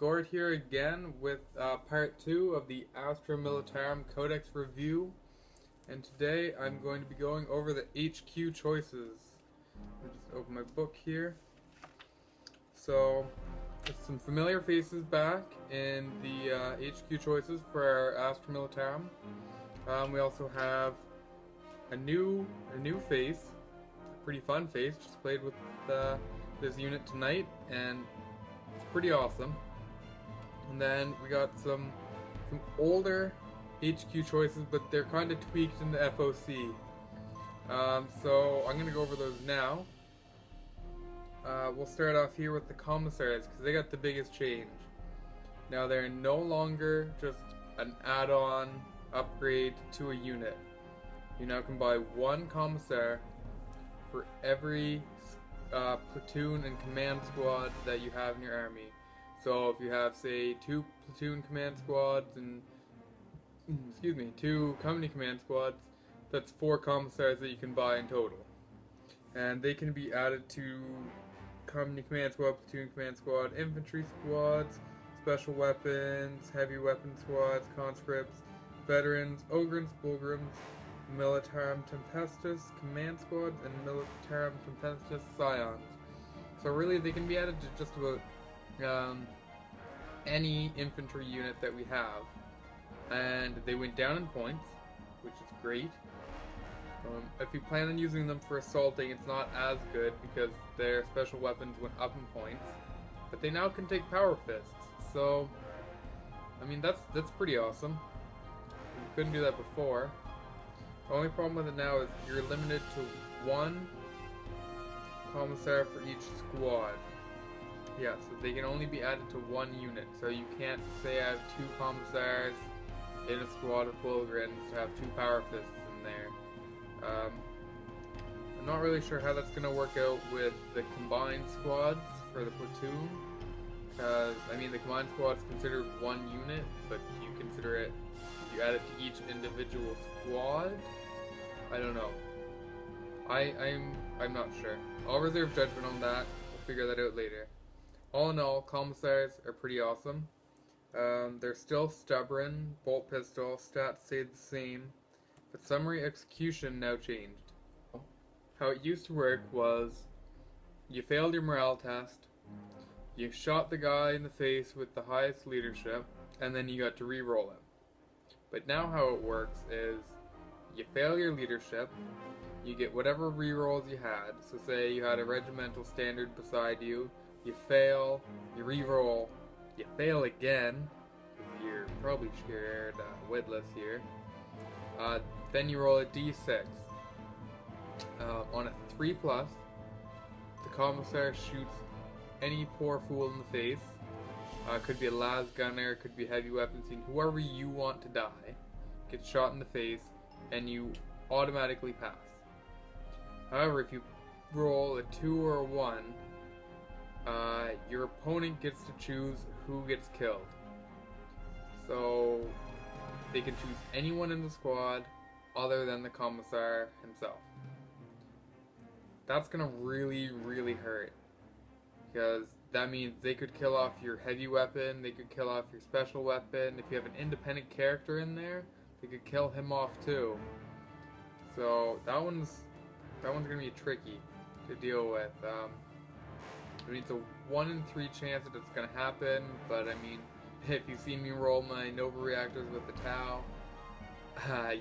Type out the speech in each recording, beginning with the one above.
Gord here again with part 2 of the Astra Militarum Codex review, and today I'm going to be going over the HQ choices. Let me just open my book here. So, there's some familiar faces back in the HQ choices for our Astra Militarum. We also have a new face, a pretty fun face. Just played with this unit tonight, and it's pretty awesome. And then we got some older HQ choices, but they're kind of tweaked in the FOC. So I'm gonna go over those now. We'll start off here with the commissaries because they got the biggest change. Now they're no longer just an add-on upgrade to a unit. You now can buy one commissar for every platoon and command squad that you have in your army. So if you have, say, 2 platoon command squads and 2 company command squads, that's 4 commissars that you can buy in total. And they can be added to company command squad, platoon command squad, infantry squads, special weapons, heavy weapon squads, conscripts, veterans, ogrins, bulgrams, Militarum Tempestus command squads, and Militarum Tempestus scions. So really they can be added to just about any infantry unit that we have, and they went down in points, which is great. If you plan on using them for assaulting, it's not as good because their special weapons went up in points, but they now can take power fists. So I mean that's pretty awesome. We couldn't do that before. The only problem with it now is you're limited to 1 commissar for each squad. Yeah, so they can only be added to 1 unit. So you can't say I have 2 commissars in a squad of Bulgrins to have 2 power fists in there. I'm not really sure how that's going to work out with the combined squads for the platoon. Because, I mean, the combined squad is considered 1 unit, but you consider it, if you add it to each individual squad? I don't know. I'm not sure. I'll reserve judgment on that. We'll figure that out later. All in all, commissars are pretty awesome. They're still stubborn, bolt pistol, stats stayed the same, but summary execution now changed. How it used to work was, you failed your morale test, you shot the guy in the face with the highest leadership, and then you got to re-roll him. But now how it works is, you fail your leadership, you get whatever re-rolls you had. So say you had a regimental standard beside you, you fail, you re-roll, you fail again, you're probably scared witless here, then you roll a d6. On a 3+, the commissar shoots any poor fool in the face. Could be a las gunner, could be a heavy weapon scene, whoever you want to die gets shot in the face, and you automatically pass. However, if you roll a 2 or a 1, your opponent gets to choose who gets killed. So they can choose anyone in the squad other than the commissar himself. That's gonna really hurt, because that means they could kill off your heavy weapon, they could kill off your special weapon. If you have an independent character in there, they could kill him off too. So that one's gonna be tricky to deal with. I mean, it's a 1 in 3 chance that it's gonna happen, but I mean, if you see me roll my Nova reactors with the Tau,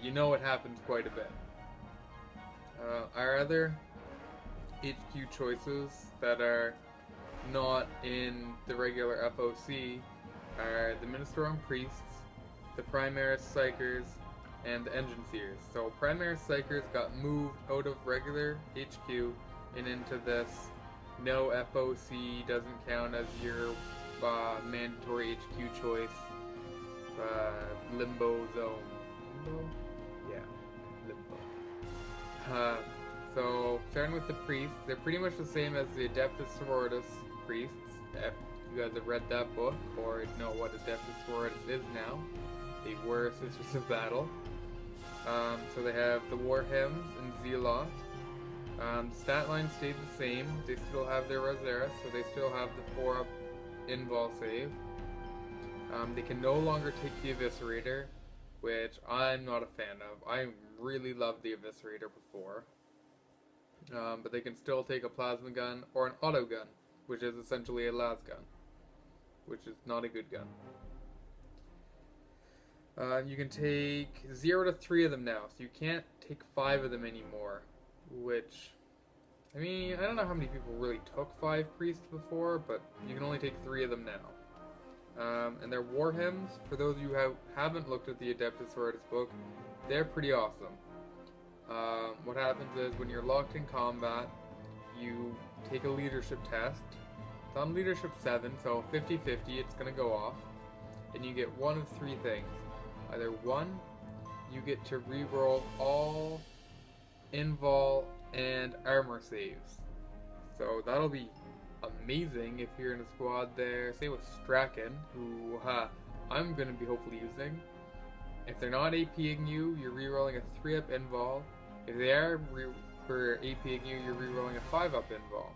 you know it happens quite a bit. Our other HQ choices that are not in the regular FOC are the Militarum Priests, the Primaris Psychers, and the Engine Seers. So Primaris Psychers got moved out of regular HQ and into this no FOC, doesn't count as your mandatory HQ choice limbo zone. Limbo? Yeah, limbo. So starting with the priests, they're pretty much the same as the Adeptus Sororitas priests. If you guys have read that book or know what Adeptus Sororitas is now, they were Sisters of Battle. So they have the War Hymns and Zealot. Stat line stayed the same. They still have their Rosera, so they still have the 4-up invul save. They can no longer take the Eviscerator, which I'm not a fan of. I really loved the Eviscerator before. But they can still take a plasma gun or an auto gun, which is essentially a las gun, which is not a good gun. You can take 0 to 3 of them now, so you can't take 5 of them anymore, which, I mean, I don't know how many people really took 5 priests before, but you can only take 3 of them now. And their war hymns, for those of you who haven't looked at the Adeptus Sororitas book, they're pretty awesome. What happens is when you're locked in combat, you take a leadership test. It's on leadership 7, so 50-50, it's going to go off. And you get one of 3 things. Either 1, you get to reroll all invul and armor saves. So that'll be amazing if you're in a squad there, say with Strackenz, who I'm going to be hopefully using. If they're not APing you, you're rerolling a 3-up invul. If they are APing you, you're rerolling a 5-up invul.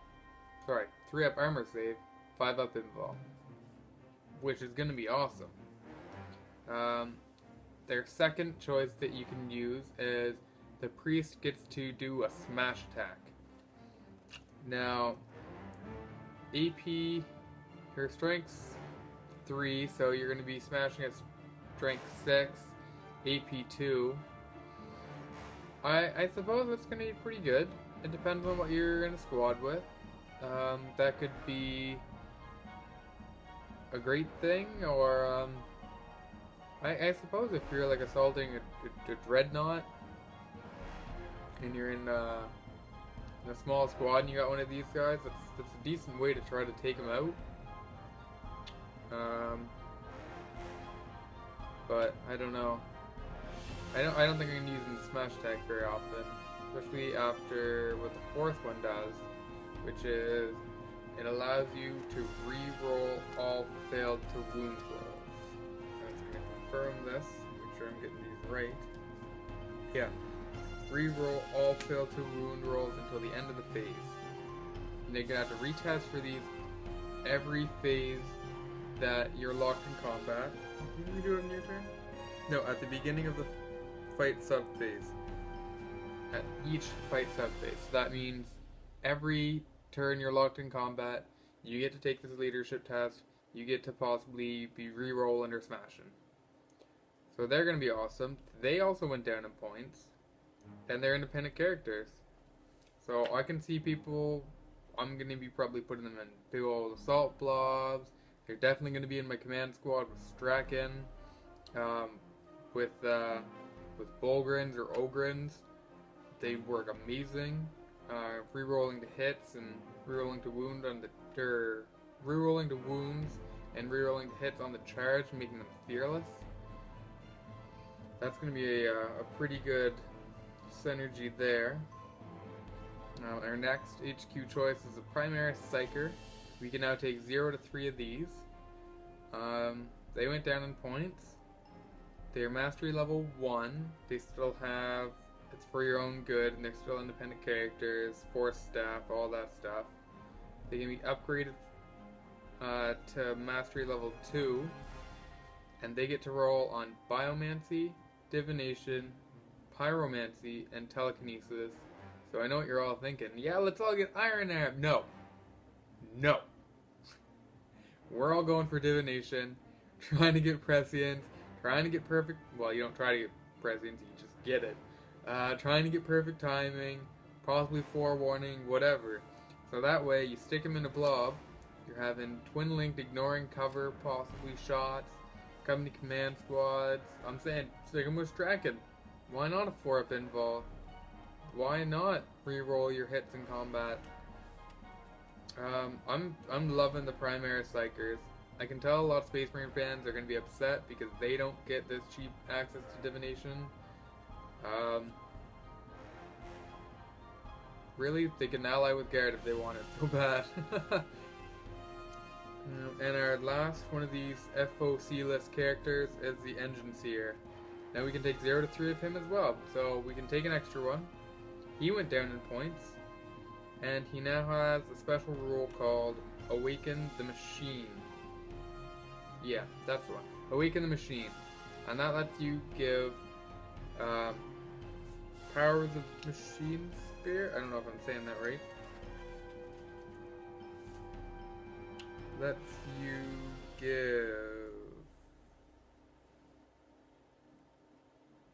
Sorry, 3-up armor save, 5-up invul. Which is going to be awesome. Their second choice that you can use is the priest gets to do a smash attack. Now, AP, your strength's 3, so you're going to be smashing at strength 6, AP 2. I suppose it's going to be pretty good. It depends on what you're in a squad with. That could be a great thing, or I suppose if you're like assaulting a dreadnought and you're in a small squad and you got one of these guys, that's a decent way to try to take them out. But I don't know. I don't think I'm using the smash attack very often, especially after what the 4th one does, which is it allows you to re-roll all failed to wound rolls. I'm just going to confirm this, make sure I'm getting these right. Yeah. Re-roll all failed to wound rolls until the end of the phase. And they're going to have to retest for these every phase that you're locked in combat. Did we do it on your turn? No, at the beginning of the fight sub-phase. At each fight sub-phase. So that means every turn you're locked in combat, you get to take this leadership test, you get to possibly be re-rolling or smashing. So they're going to be awesome. They also went down in points, and they're independent characters. So I can see people, I'm going to be probably putting them in big old assault blobs. They're definitely going to be in my command squad with Strackenz, with Bolgrins or Ogrins. They work amazing. Rerolling to hits and rerolling to wound on the rerolling to wounds and rerolling to hits on the charge, making them fearless. That's going to be a pretty good synergy there. Our next HQ choice is a Primaris Psyker. We can now take 0 to 3 of these. They went down in points. They're mastery level 1. They still have, it's for your own good, and they're still independent characters, force staff, all that stuff. They can be upgraded to mastery level 2, and they get to roll on biomancy, divination, pyromancy, and telekinesis. So I know what you're all thinking. Yeah, let's all get Iron Arm. No. No. We're all going for divination, trying to get prescience, trying to get perfect, well, you don't try to get prescience, you just get it. Trying to get perfect timing, possibly forewarning, whatever. So that way, you stick them in a blob, you're having twin-linked, ignoring cover, possibly shots, company command squads. I'm saying, stick them with Strackenz. Why not a 4-up invul? Why not re-roll your hits in combat? I'm loving the Primaris Psykers. I can tell a lot of Space Marine fans are going to be upset because they don't get this cheap access to divination. Really, they can ally with Gord if they want it so bad. And our last one of these FOC list characters is the Engine Seer. Now we can take 0 to 3 of him as well, so we can take an extra one. He went down in points, and he now has a special rule called Awaken the Machine. Yeah, that's the one. Awaken the machine. And that lets you give power of the machine spirit. I don't know if I'm saying that right. Lets you give...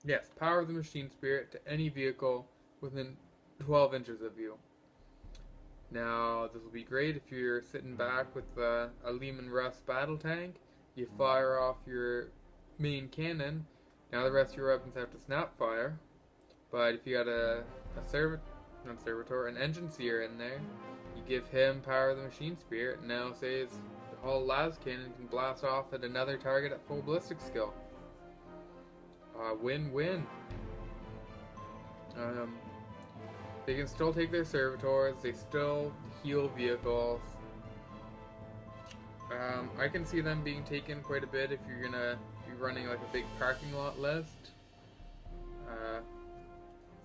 Yes, power of the machine spirit to any vehicle within 12 inches of you. Now, this will be great if you're sitting back with a Lehman Russ battle tank. You fire off your main cannon. Now the rest of your weapons have to snap fire. But if you got an engine seer in there, you give him power of the machine spirit. Now, say it's the whole las cannon can blast off at another target at full ballistic skill. Win-win. They can still take their servitors. They still heal vehicles. I can see them being taken quite a bit if you're gonna be running like a big parking lot list.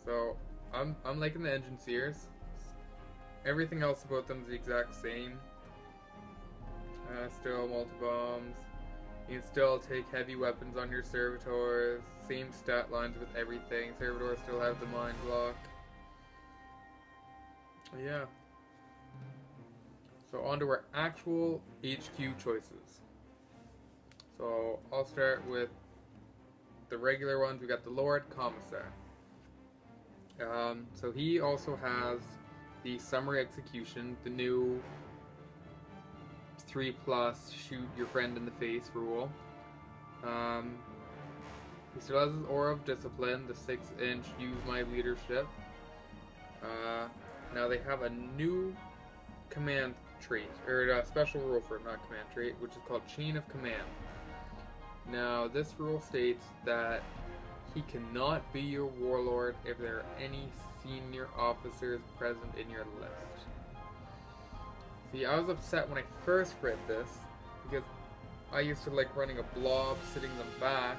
So I'm liking the engine seers. Everything else about them is the exact same. Still multi-bombs. You can still take heavy weapons on your servitors. Same stat lines with everything. Servitors still have the mind block. Yeah. So on to our actual HQ choices. So I'll start with the regular ones. We got the Lord Commissar. So he also has the Summary Execution, the new 3+ shoot your friend in the face rule. He still has his Aura of Discipline, the 6-inch use my leadership. Now they have a new command trait, or a special rule for it, not command trait, which is called Chain of Command. Now this rule states that he cannot be your warlord if there are any senior officers present in your list. See, I was upset when I first read this, because I used to like running a blob, sitting in the back,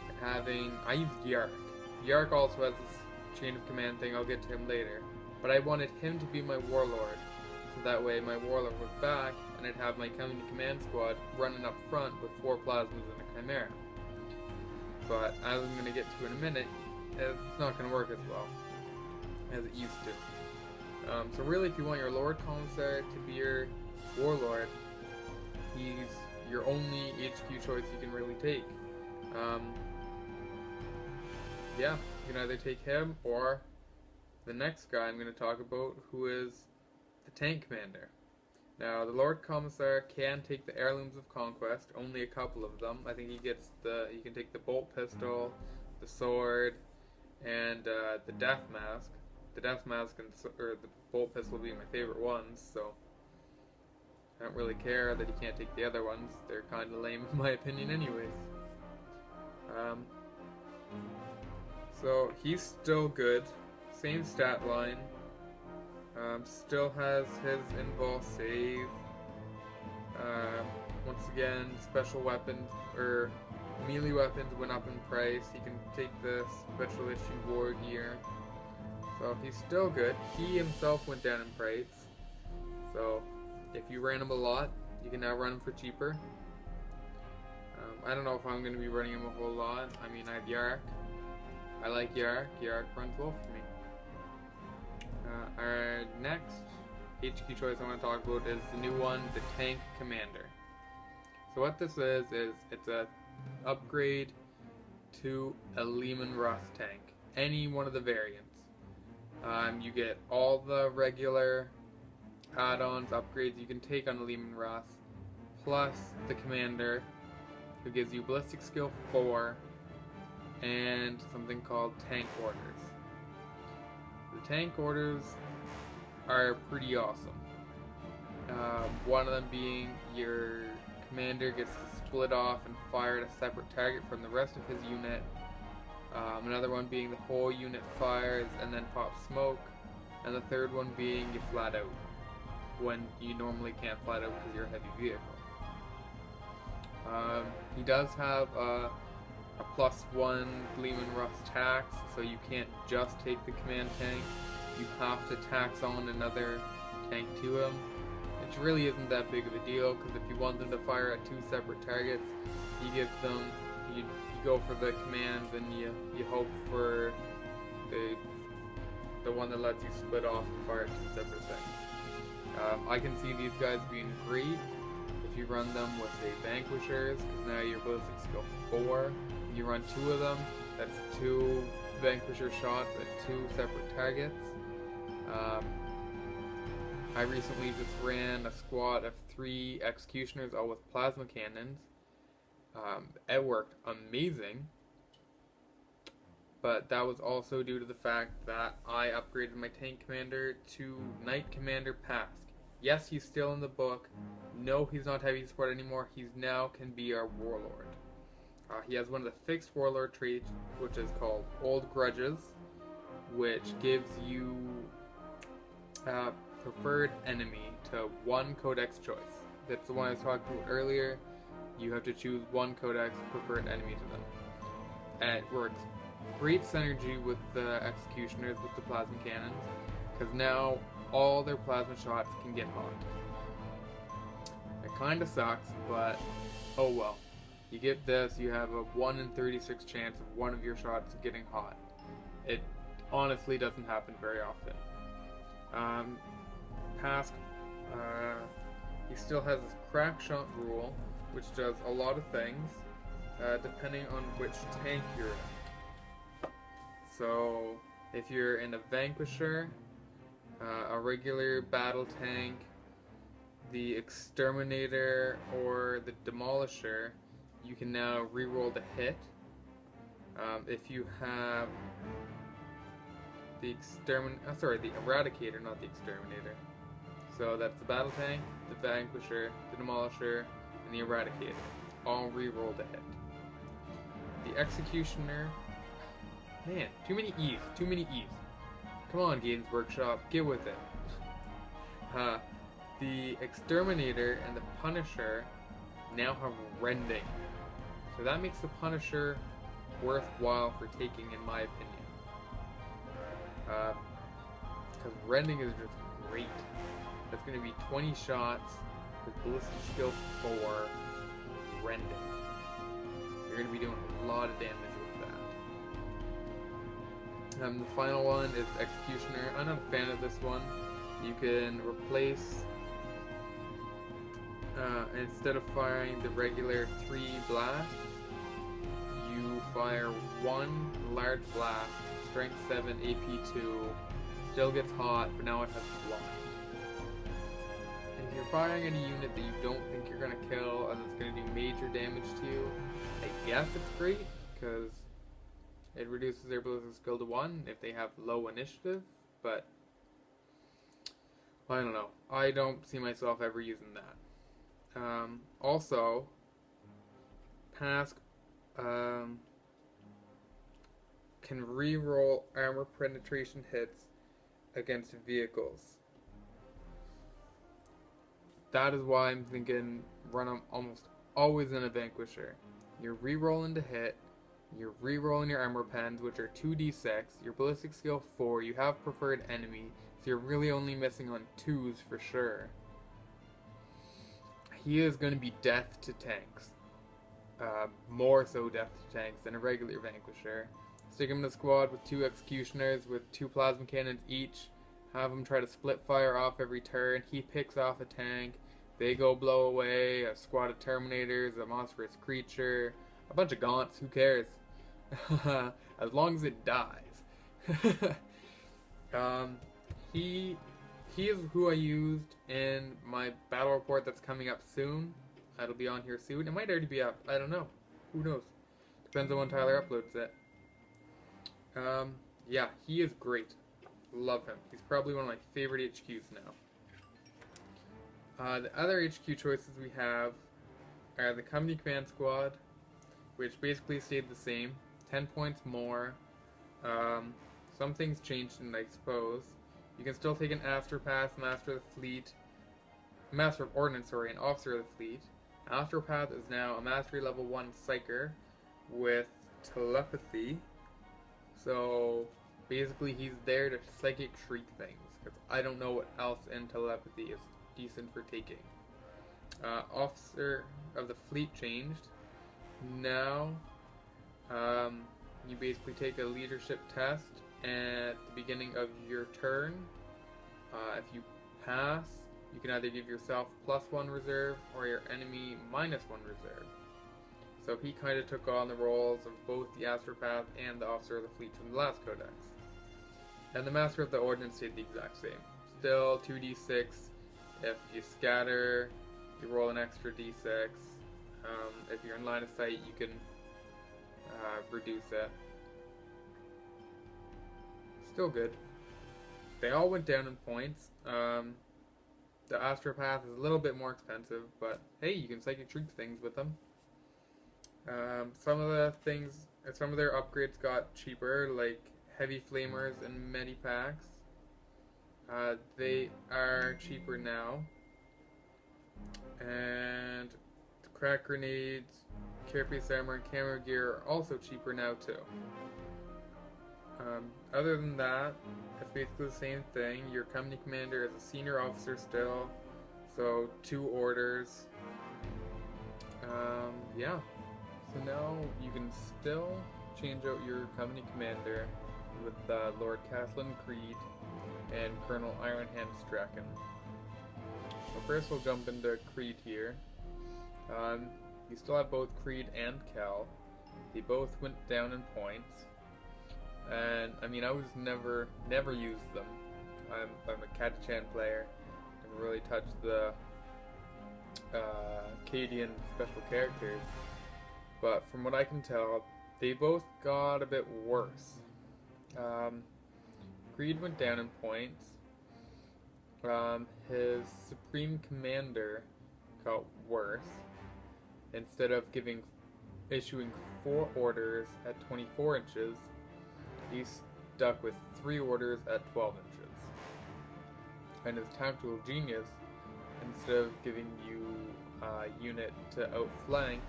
and I used Yark. Yark also has this chain of command thing, I'll get to him later. But I wanted him to be my warlord, so that way my warlord was back, and I'd have my coming to command squad running up front with 4 plasmas and a chimera. But as I'm going to get to in a minute, it's not going to work as well as it used to. So really, if you want your Lord Commissar to be your warlord, he's your only HQ choice you can really take. Yeah, you can either take him or the next guy I'm going to talk about, who is the tank commander. Now, the Lord Commissar can take the Heirlooms of Conquest, only a couple of them. I think he can take the bolt pistol, the sword, and the death mask. The death mask and the bolt pistol will be my favorite ones, so I don't really care that he can't take the other ones. They're kind of lame in my opinion anyways. So he's still good. Same stat line. Still has his invul save. Once again, special weapons or melee weapons went up in price. He can take the special issue war gear. So he's still good. He himself went down in price. So if you ran him a lot, you can now run him for cheaper. I don't know if I'm going to be running him a whole lot. I mean, I have Yark. I like Yark. Yark runs well for me. Our next HQ choice I want to talk about is the new one, the Tank Commander. So what this is it's a upgrade to a Lehman Russ tank. Any one of the variants. You get all the regular add-ons, upgrades you can take on the Lehman Russ, plus the Commander, who gives you Ballistic Skill 4, and something called Tank Orders. The Tank Orders are pretty awesome. One of them being your commander gets to split off and fire at a separate target from the rest of his unit. Another one being the whole unit fires and then pops smoke. And the third one being you flat out, when you normally can't flat out because you're a heavy vehicle. He does have a +1 Lehman Russ tax, so you can't just take the command tank. You have to tax on another tank to him. It really isn't that big of a deal, because if you want them to fire at 2 separate targets, you give them, you go for the commands, and you hope for the one that lets you split off and fire at 2 separate things. I can see these guys being great if you run them with, say, Vanquishers, because now your ballistic skill 4, and you run 2 of them, that's 2 Vanquisher shots at 2 separate targets. I recently just ran a squad of 3 Executioners, all with plasma cannons. It worked amazing, but that was also due to the fact that I upgraded my tank commander to Knight Commander Pask. Yes, he's still in the book. No, he's not heavy support anymore. He's now can be our warlord. He has one of the fixed warlord traits, which is called Old Grudges, which gives you preferred enemy to 1 Codex choice. That's the one I was talking about earlier. You have to choose 1 Codex preferred enemy to them. And it works great synergy with the Executioners with the plasma cannons, because now all their plasma shots can get hot. It kinda sucks, but oh well. You get this, you have a 1 in 36 chance of one of your shots getting hot. It honestly doesn't happen very often. Pask, he still has his crackshot rule, which does a lot of things, depending on which tank you're in. So, if you're in a Vanquisher, a regular battle tank, the Exterminator, or the Demolisher, you can now reroll the hit. If you have the the Eradicator, not the Exterminator. So that's the battle tank, the Vanquisher, the Demolisher, and the Eradicator. All reroll the hit. The Executioner, man, too many E's, too many E's. Come on, Games Workshop, get with it. The Exterminator and the Punisher now have Rending. So that makes the Punisher worthwhile for taking, in my opinion. Because Rending is just great. That's going to be 20 shots with ballistic skill 4, Rending. You're going to be doing a lot of damage with that. The final one is Executioner. I'm not a fan of this one. You can replace, instead of firing the regular 3 blasts, you fire 1 large blast, strength 7, AP 2, still gets hot, but now it has blind. If you're firing at a unit that you don't think you're going to kill and it's going to do major damage to you, I guess it's great, because it reduces their ballistic skill to 1 if they have low initiative, but I don't know. I don't see myself ever using that. Also, Pask can reroll armor penetration hits against vehicles. That is why I'm thinking run them almost always in a Vanquisher. You're rerolling to hit, you're rerolling your armor pens, which are 2d6, your ballistic skill 4, you have preferred enemy, so you're really only missing on 2s for sure. He is going to be death to tanks. More so death to tanks than a regular Vanquisher. Stick him in a squad with 2 Executioners with 2 plasma cannons each. Have him try to split fire off every turn. He picks off a tank. They go blow away. A squad of Terminators, a monstrous creature, a bunch of Gaunts. Who cares? As long as it dies. He is who I used in my battle report that's coming up soon. It'll be on here soon. It might already be up. I don't know. Who knows? Depends on when Tyler uploads it. Yeah, he is great. Love him. He's probably one of my favorite HQs now. The other HQ choices we have are the Company Command Squad, which basically stayed the same. 10 points more. Some things changed in it, I suppose. You can still take an Astra Path, Master of the Fleet, Master of Ordnance, sorry, an Officer of the Fleet. Astropath is now a Mastery Level 1 Psyker with Telepathy. So, basically he's there to psychic shriek things, because I don't know what else in Telepathy is decent for taking. Officer of the fleet changed. Now, you basically take a leadership test at the beginning of your turn. If you pass, you can either give yourself +1 reserve or your enemy -1 reserve. So he kind of took on the roles of both the astropath and the officer of the fleet from the last codex. And the master of the ordnance stayed the exact same. Still 2d6. If you scatter, you roll an extra d6. If you're in line of sight, you can reduce it. Still good. They all went down in points. The astropath is a little bit more expensive, but hey, you can psychic truth things with them. Some of their upgrades got cheaper, like heavy flamers and medipacks. They are cheaper now. And crack grenades, carapace armor, and camera gear are also cheaper now too. Other than that, it's basically the same thing. Your company commander is a senior officer still, so 2 orders. Yeah. So now you can still change out your company commander with Lord Caslin Creed and Colonel Ironhand Strackenz. So first we'll jump into Creed here. You still have both Creed and Cal. They both went down in points. And I mean, I was never used them. I'm a Keating player. Never really touched the Keating special characters. But from what I can tell, they both got a bit worse. Creed went down in points. His Supreme Commander got worse. Instead of issuing 4 orders at 24 inches, he's stuck with 3 orders at 12 inches. And his Tactical Genius, instead of giving you a unit to outflank,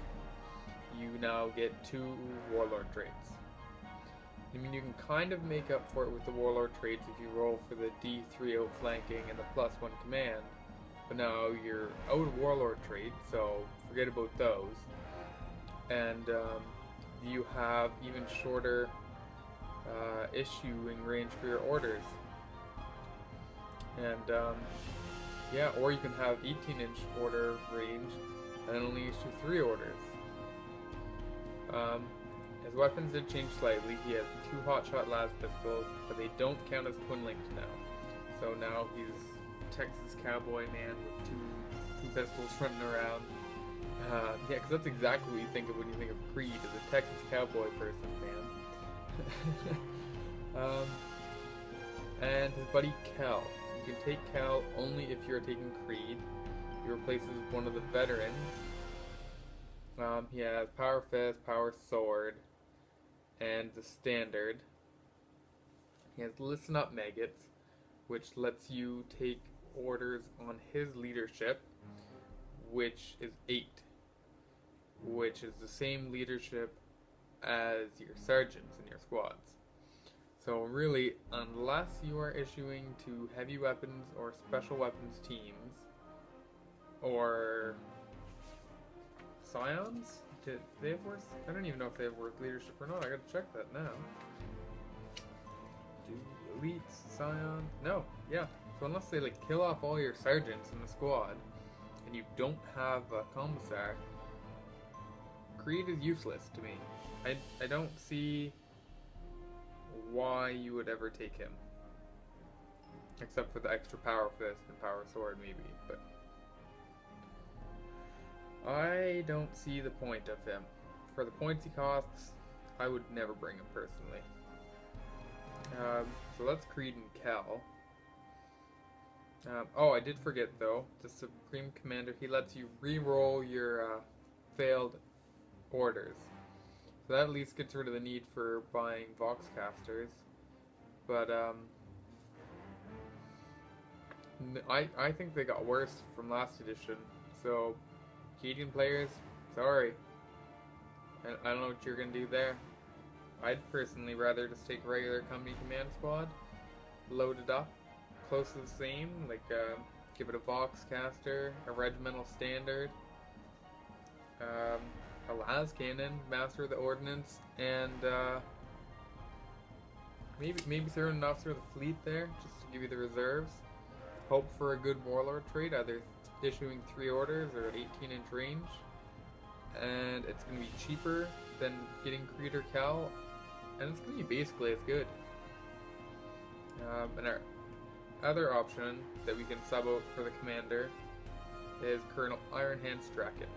you now get 2 warlord traits. I mean, you can kind of make up for it with the warlord traits if you roll for the D3 outflanking and the +1 command, but now you're out of warlord traits, so forget about those. And you have even shorter issuing range for your orders. And yeah, or you can have 18-inch order range and only issue 3 orders. His weapons did change slightly. He has 2 hotshot las pistols, but they don't count as twin linked now. So now he's Texas cowboy man with two pistols running around. Yeah, because that's exactly what you think of when you think of Creed, as a Texas cowboy person, man. And his buddy Cal. You can take Cal only if you're taking Creed. He replaces one of the veterans. He has Power Fist, Power Sword, and the Standard. He has Listen Up Maggots, which lets you take orders on his leadership, which is 8, which is the same leadership as your sergeants in your squads. So really, unless you are issuing to heavy weapons or special weapons teams, or Scions? Did they have worse? I don't even know if they have worse leadership or not. I gotta check that now. Do elites, Scion? No, yeah. So unless they like kill off all your sergeants in the squad, and you don't have a commissar, Creed is useless to me. I don't see why you would ever take him. Except for the extra Power Fist and Power Sword maybe, but I don't see the point of him. For the points he costs, I would never bring him personally. So that's Creed and Cal. Oh, I did forget though, the Supreme Commander, he lets you re-roll your failed orders. So that at least gets rid of the need for buying Voxcasters. But I think they got worse from last edition. So Keating players, sorry. I don't know what you're gonna do there. I'd personally rather just take regular company command squad, load it up, close to the same, like give it a box caster, a regimental standard, a las cannon, master of the ordnance, and maybe throw an officer of the fleet there just to give you the reserves. Hope for a good warlord trait, either issuing 3 orders or 18-inch range, and it's going to be cheaper than getting Creed or Cal, and it's going to be basically as good. And our other option that we can sub out for the commander is Colonel Ironhand Strackenz.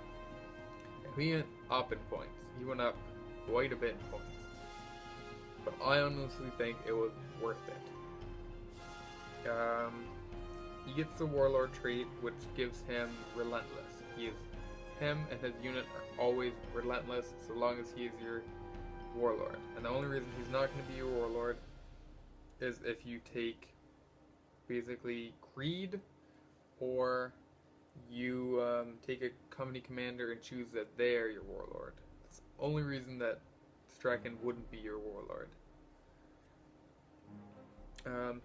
He went up in points. He went up quite a bit in points. But I honestly think it was worth it. He gets the warlord trait, which gives him relentless. Him and his unit are always relentless so long as he is your warlord. And the only reason he's not going to be your warlord is if you take basically Creed, or you take a company commander and choose that they're your warlord. That's the only reason that Strackenz wouldn't be your warlord.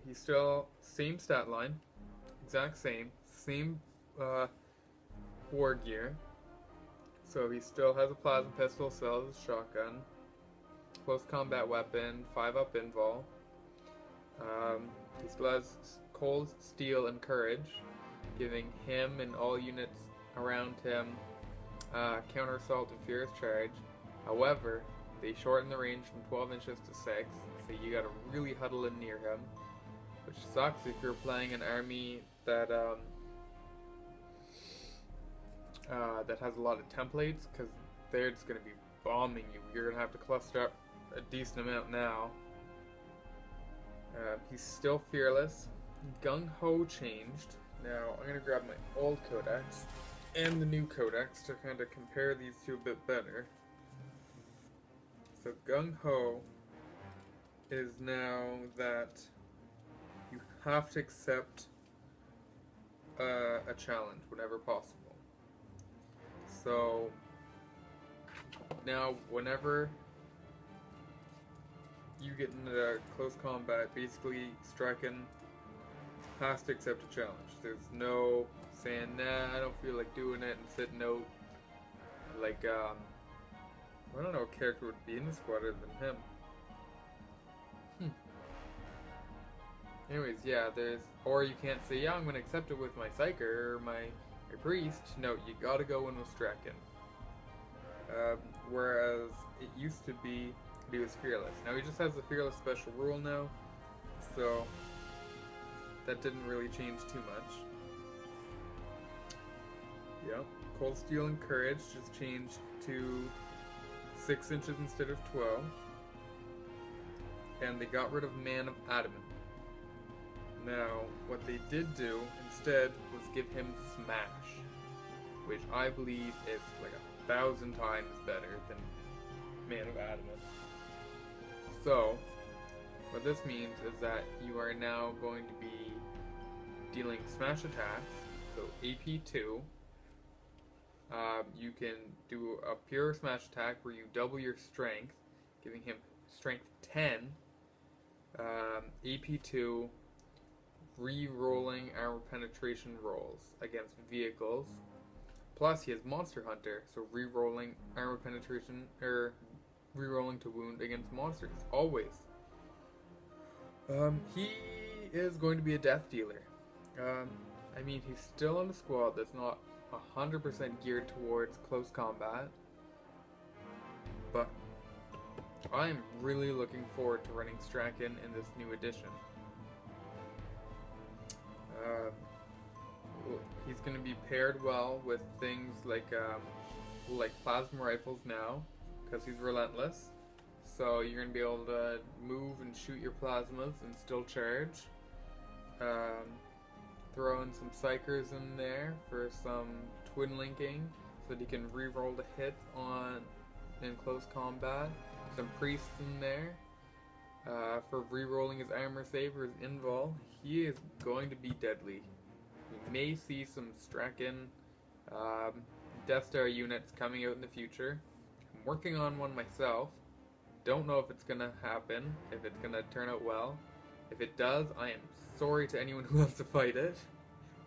He's still same stat line, exact same war gear. So he still has a plasma pistol, still has a shotgun, close combat weapon, 5-up invul. He still has cold, steel, and courage, giving him and all units around him counter assault and furious charge. However, they shorten the range from 12 inches to 6, so you gotta really huddle in near him, which sucks if you're playing an army that that has a lot of templates, because they're just gonna be bombing you. You're gonna have to cluster up a decent amount now. He's still fearless. Gung Ho changed. Now I'm gonna grab my old Codex and the new Codex to kind of compare these two a bit better. So Gung Ho is now that you have to accept a challenge whenever possible. So now whenever you get into close combat, basically Strackenz has to accept a challenge. There's no saying, nah, I don't feel like doing it, and sitting out. Like, I don't know what character would be in the squad other than him. Anyways, yeah, or you can't say, yeah, I'm going to accept it with my Psyker or my Priest. No, you gotta go in with Strackenz. Whereas it used to be he was fearless. Now he just has the fearless special rule now, so that didn't really change too much. Yep, cold steel and courage just changed to 6 inches instead of 12, and they got rid of Man of Adamant. Now, what they did do instead was give him Smash, which I believe is like 1,000 times better than Man of Adamant. So, what this means is that you are now going to be dealing smash attacks, so AP2. You can do a pure smash attack where you double your strength, giving him strength 10. AP2, re-rolling armor penetration rolls against vehicles. Plus, he has Monster Hunter, so re-rolling armor penetration, or re-rolling to wound against monsters, always. He is going to be a death dealer. I mean, he's still on a squad that's not 100% geared towards close combat, but I'm really looking forward to running Strackenz in this new edition. He's going to be paired well with things like plasma rifles now, because he's relentless. So you're going to be able to move and shoot your plasmas and still charge. Throw in some psychers in there for some twin linking, so that he can re-roll the hit in close combat. Some priests in there for re-rolling his armor save or his invul. He is going to be deadly. We may see some Strackenz Death Star units coming out in the future. I'm working on one myself. Don't know if it's gonna happen, if it's gonna turn out well. If it does, I am sorry to anyone who has to fight it.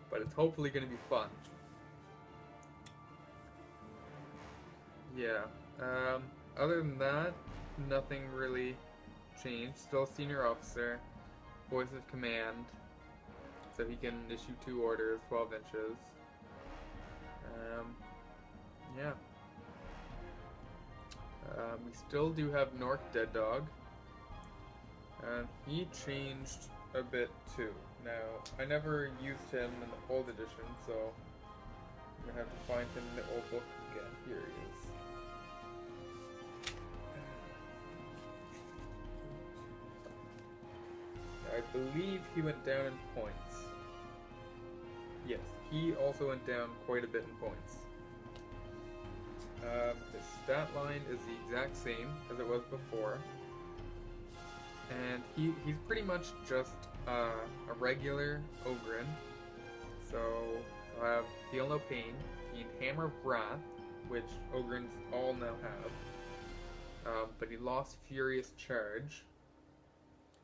but it's hopefully going to be fun. Yeah, other than that, nothing really changed. Still senior officer, voice of command, so he can issue 2 orders, 12 inches. Yeah. We still do have Norc Dead Dog. He changed a bit too. Now, I never used him in the old edition, so I'm gonna have to find him in the old book again. Here he is. I believe he went down in points. Yes, he also went down quite a bit in points. His stat line is the exact same as it was before. And he's pretty much just a regular Ogren. So he'll have Feel No Pain, Hammer of Wrath, which Ogrens all now have. But he lost Furious Charge.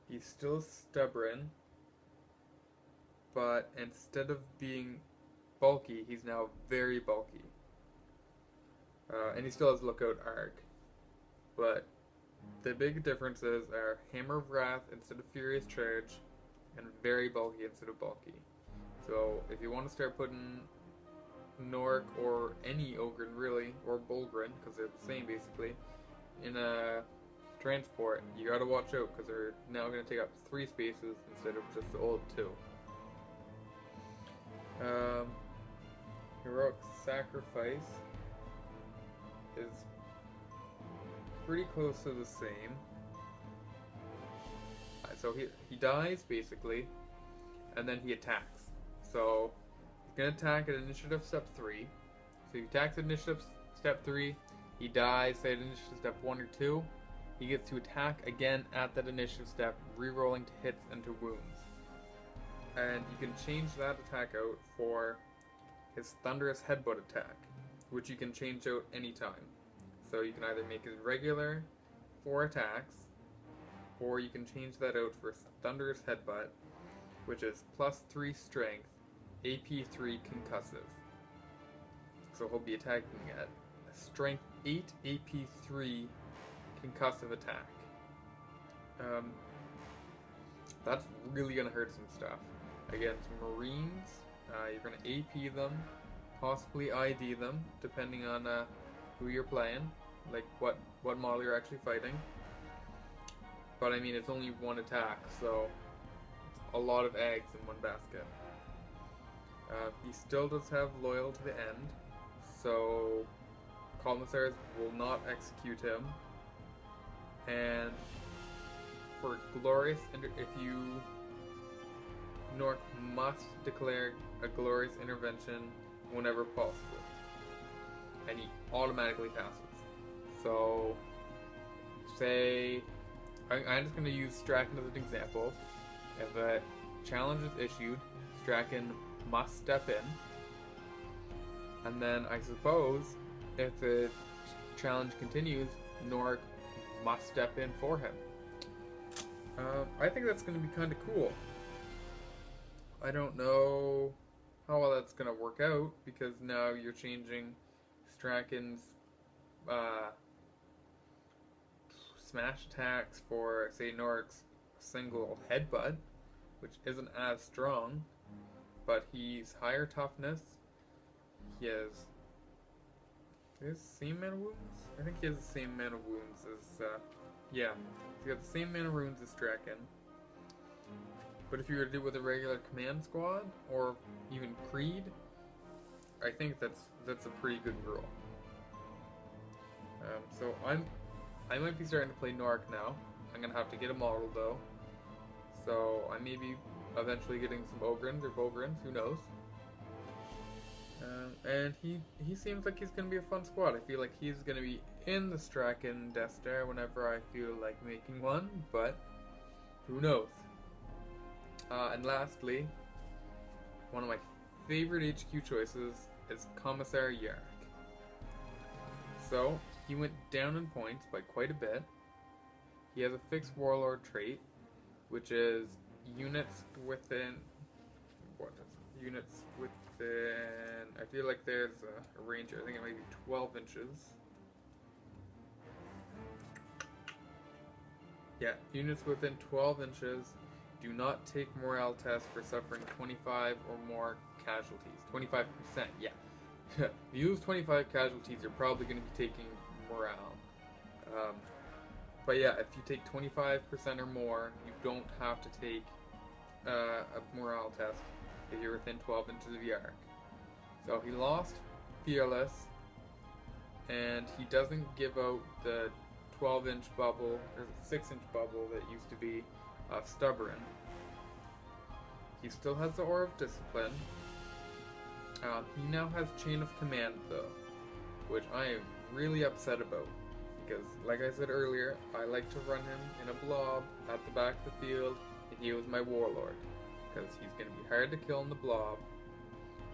He's still stubborn, but instead of being bulky, he's now very bulky. And he still has Lookout Arc. But the big differences are Hammer of Wrath instead of Furious Charge, and very bulky instead of bulky. So if you want to start putting Norc or any Ogren really, or Bulgren, because they're the same basically, in a transport, you gotta watch out because they're now going to take up 3 spaces instead of just the old 2. Heroic Sacrifice is pretty close to the same. So he dies basically, and then he attacks. So he's gonna attack at initiative step 3. So he attacks at initiative step 3. He dies say at initiative step 1 or 2. He gets to attack again at that initiative step, re-rolling to hits and to wounds. And you can change that attack out for his Thunderous Headbutt attack, which you can change out anytime. So you can either make it regular 4 attacks, or you can change that out for Thunderous Headbutt, which is +3 strength, AP3 concussive. So he'll be attacking at a strength 8 AP3 concussive attack. That's really going to hurt some stuff. Against Marines, you're going to AP them, possibly ID them, depending on who you're playing, like what model you're actually fighting. But I mean, it's only 1 attack, so it's a lot of eggs in one basket. He still does have Loyal to the end, so Commissars will not execute him. And for Glorious, if you Norc must declare a Glorious Intervention whenever possible, and he automatically passes. So, say, I'm just going to use Strackenz as an example. If a challenge is issued, Strackenz must step in, and then I suppose if the challenge continues, Norc must step in for him. I think that's going to be kind of cool. I don't know how well that's going to work out, because now you're changing Strackenz smash attacks for, say, Norc's single headbutt, which isn't as strong, but he's higher toughness. He has the same amount of wounds? I think he has the same amount of wounds as, yeah, he's got the same amount of wounds as Strackenz. But if you were to do it with a regular command squad, or even Creed, I think that's a pretty good rule. So I might be starting to play Norc now. I'm gonna have to get a model though. So I may be eventually getting some Ogrens or Bulgrens, who knows. And he seems like he's gonna be a fun squad. I feel like he's gonna be in the Strackenz Death Star whenever I feel like making one, but who knows. And lastly, one of my favorite HQ choices is Commissar Yark. So, he went down in points by quite a bit. He has a fixed warlord trait, which is units within... units within, I feel like there's a range, I think it might be 12 inches. Yeah, units within 12 inches do not take morale tests for suffering 25 or more casualties. 25%, yeah. If you lose 25 casualties, you're probably going to be taking morale. But yeah, if you take 25% or more, you don't have to take a morale test if you're within 12 inches of Yark. So he lost Fearless, and he doesn't give out the 12-inch bubble, or the 6-inch bubble that used to be Stubborn. He still has the Aura of Discipline. He now has Chain of Command, though, which I am really upset about. Because, like I said earlier, I like to run him in a blob at the back of the field, and he was my warlord. Because he's going to be hard to kill in the blob.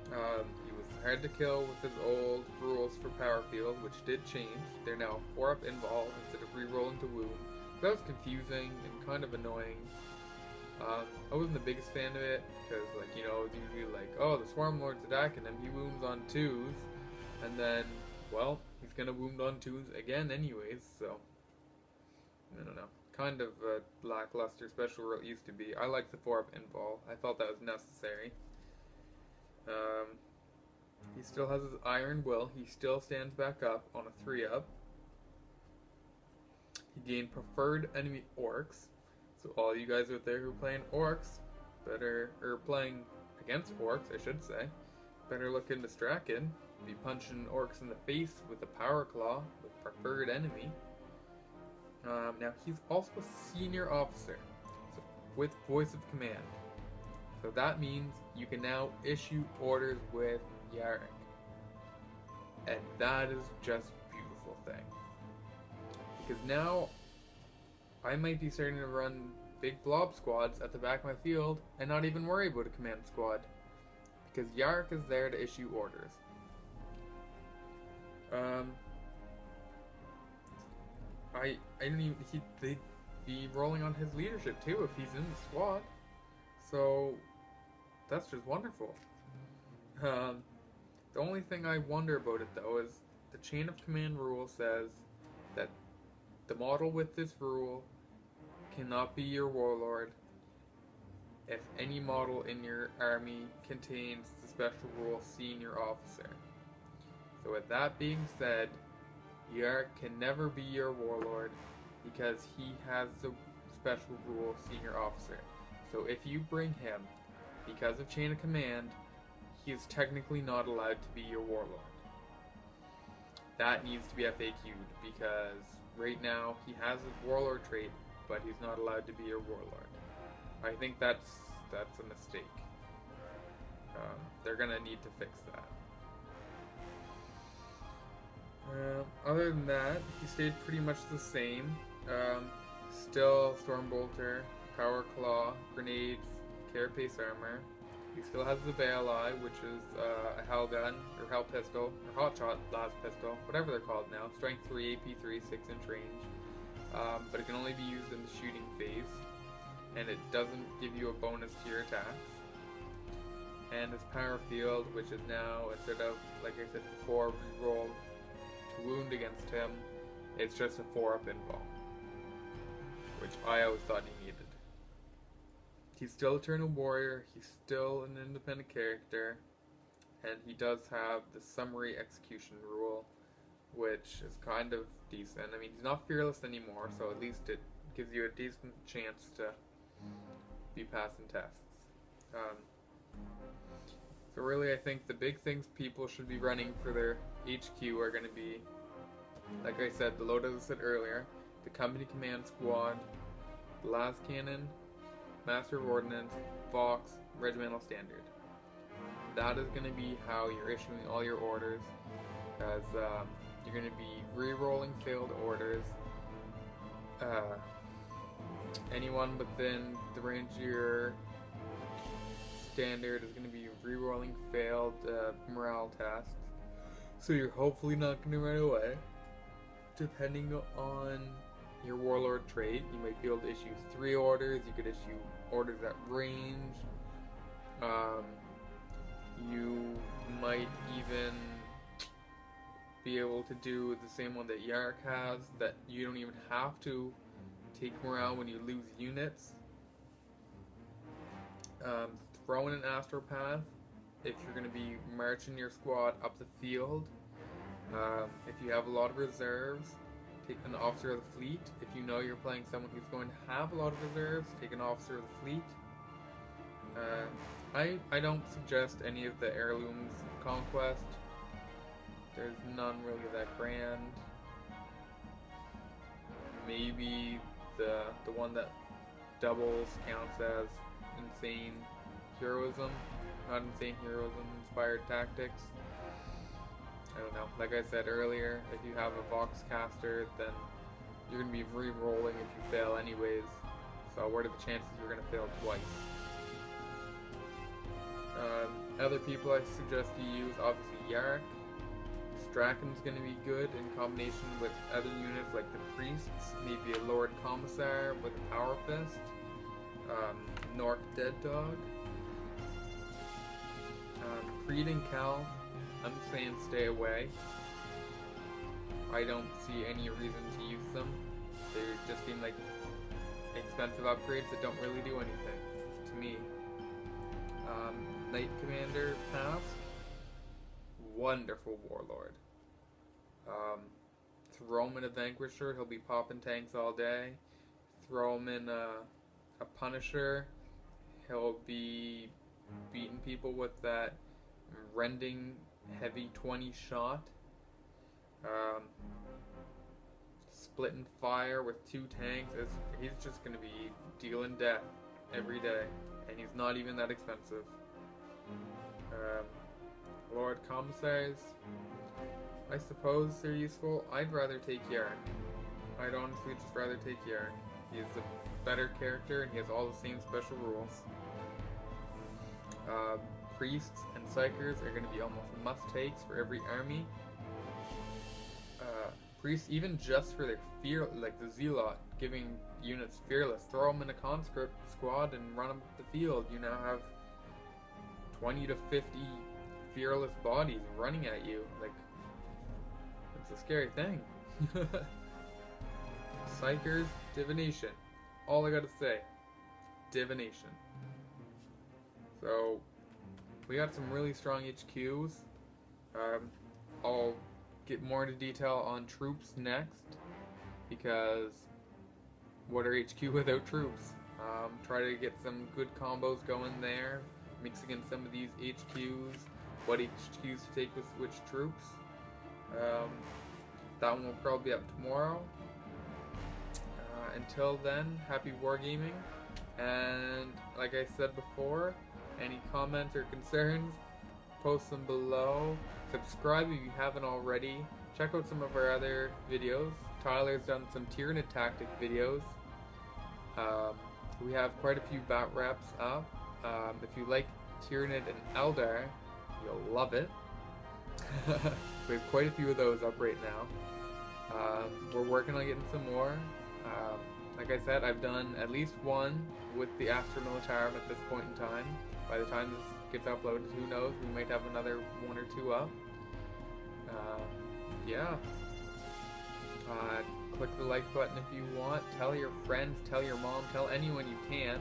He was hard to kill with his old rules for power field, which did change. They're now 4-up invol instead of rerolling to wound. That was confusing and kind of annoying. I wasn't the biggest fan of it, because, like, you know, it's usually like, oh, the Swarm Lord's attacking him, he wounds on 2s, and then, well, he's gonna wound on 2s again anyways, so, I don't know. Kind of a lackluster special rule it used to be. I like the 4-up invol. I felt that was necessary. He still has his Iron Will. He still stands back up on a 3-up. He gained Preferred Enemy Orcs. So all you guys out there who are playing Orcs, or playing against Orcs, I should say, better look into Strackenz. Be punching Orcs in the face with a Power Claw with Preferred Enemy. Now he's also a Senior Officer, so with Voice of Command. So that means you can now issue orders with Yarrick. And that is just a beautiful thing. Because now I might be starting to run big blob squads at the back of my field and not even worry about a command squad. Because Yarrick is there to issue orders. I don't even, they'd be rolling on his leadership too if he's in the squad. So that's just wonderful. The only thing I wonder about it though is the Chain of Command rule says that the model with this rule cannot be your warlord if any model in your army contains the special rule Senior Officer. So with that being said, Yarrick can never be your warlord because he has the special rule Senior Officer. So if you bring him because of Chain of Command, he is technically not allowed to be your warlord. That needs to be FAQ'd because right now he has a warlord trait, but he's not allowed to be your warlord. I think that's a mistake. They're gonna need to fix that. Other than that, he stayed pretty much the same. Still Stormbolter, Power Claw, Grenades, Carapace Armor. He still has the Veil Eye, which is a Hell Gun, or Hell Pistol, or Hotshot Blast Pistol, whatever they're called now. Strength 3, AP 3, 6-inch range. But it can only be used in the shooting phase, and it doesn't give you a bonus to your attacks. And his Power Field, which is now, instead of, like I said before, reroll to wound against him, it's just a 4-up invol, which I always thought he needed. He's still Eternal Warrior, he's still an independent character, and he does have the Summary Execution rule, which is kind of decent. I mean, he's not fearless anymore, so at least it gives you a decent chance to be passing tests. So really, I think the big things people should be running for their HQ are going to be, like I said, the load as I said earlier, the Company Command Squad, the Las Cannon, Master of Ordnance, Fox, Regimental Standard. That is going to be how you're issuing all your orders, as you're going to be re-rolling failed orders. Anyone within the range of your standard is going to be re-rolling failed morale tests, so you're hopefully not going to run away. Depending on your warlord trait, you might be able to issue 3 orders. You could issue orders at range. even be able to do the same one that Yark has, that you don't even have to take morale when you lose units. Throw in an astropath if you're going to be marching your squad up the field. If you have a lot of reserves, take an officer of the fleet. If you know you're playing someone who's going to have a lot of reserves, take an officer of the fleet. I don't suggest any of the heirlooms of conquest. There's none really that grand. Maybe the one that doubles counts as insane heroism, not insane heroism, inspired tactics. I don't know. Like I said earlier, if you have a Vox caster, then you're going to be re-rolling if you fail anyways. So what are the chances you're going to fail twice? Other people I suggest you use, obviously Yark. Strackenz going to be good in combination with other units like the priests, maybe a Lord Commissar with a Power Fist, Norc Dead Dog. Keating Cal, I'm saying stay away. I don't see any reason to use them. They just seem like expensive upgrades that don't really do anything to me. Knight Commander Pass, wonderful warlord. Throw him in a Vanquisher, he'll be popping tanks all day. Throw him in a Punisher, he'll be beating people with that rending heavy 20 shot. Splitting fire with 2 tanks, he's just going to be dealing death every day, and he's not even that expensive. Lord Commissars, I suppose they're useful. I'd rather take Yark. I'd honestly just rather take Yark. He's a better character and he has all the same special rules. Priests and Psychers are going to be almost must-takes for every army. Priests, even just for their fear, like the Zealot, giving units fearless. Throw them in a conscript squad and run them the field. You now have 20 to 50 fearless bodies running at you. Like, it's a scary thing. Psychers, divination. All I gotta say, divination. So, we got some really strong HQs. I'll get more into detail on troops next, because what are HQ without troops? Try to get some good combos going there, mixing in some of these HQs, what HQs to take with which troops. That one will probably be up tomorrow. Until then, happy wargaming, and like I said before, any comments or concerns, post them below. Subscribe if you haven't already. Check out some of our other videos. Tyler's done some Tyrannid tactic videos. We have quite a few bat reps up. If you like Tyrannid and Eldar, you'll love it. We have quite a few of those up right now. We're working on getting some more. Like I said, I've done at least one with the Astra Militarum at this point in time. By the time this gets uploaded, who knows, we might have another 1 or 2 up. Yeah. Click the like button if you want. Tell your friends, tell your mom, tell anyone you can.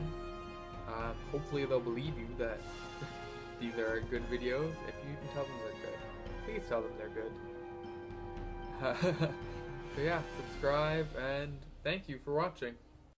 Hopefully they'll believe you that these are good videos. If you can tell them they're good, please tell them they're good. So yeah, subscribe, and thank you for watching.